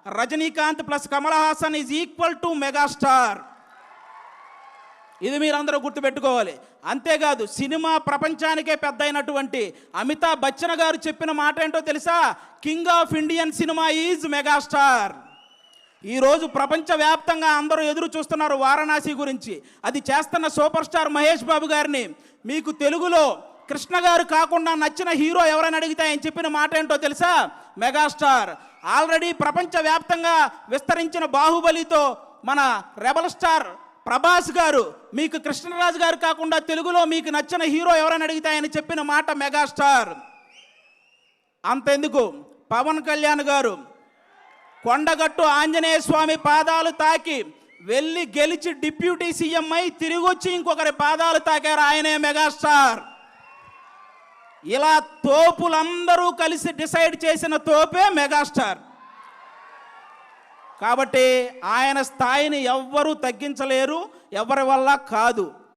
Rajinikanth plus Kamal Haasan is equal to megastar. ఇది మీరందరూ గుర్తుపెట్టుకోవాలి. అంతేకాదు సినిమా ప్రపంచానికే పెద్ద అయినటువంటి అమితాబ్ బచ్చన్ గారు చెప్పిన మాట ఏంటో తెలుసా? King of Indian cinema is megastar. ఈరోజు ప్రపంచవ్యాప్తంగా అందరూ ఎదురు చూస్తున్నారు వారణాసి గురించి. అది చేస్తున్న సూపర్ స్టార్ మహేష్ బాబు గారిని. మీకు తెలుగులో కృష్ణ గారు కాకుండా నచ్చిన హీరో ఎవరైనా అడిగితే ఆయన చెప్పిన మాట ఏంటో తెలుసా? మెగాస్టార్. ఆల్రెడీ ప్రపంచవ్యాప్తంగా విస్తరించిన బాహుబలితో మన రెబల్ స్టార్ ప్రభాస్ గారు మీకు కృష్ణరాజు గారు కాకుండా తెలుగులో మీకు నచ్చిన హీరో ఎవరైనా అడిగితే ఆయన చెప్పిన మాట మెగాస్టార్. అంతెందుకు, పవన్ కళ్యాణ్ గారు కొండగట్టు ఆంజనేయ స్వామి పాదాలు తాకి వెళ్ళి గెలిచి డిప్యూటీ సీఎం అయి తిరిగి వచ్చి ఇంకొకరి పాదాలు తాకారు, ఆయనే మెగాస్టార్. ఇలా తోపులందరూ కలిసి డిసైడ్ చేసిన తోపే మెగాస్టార్. కాబట్టి ఆయన స్థాయిని ఎవ్వరూ తగ్గించలేరు, ఎవరి వల్ల కాదు.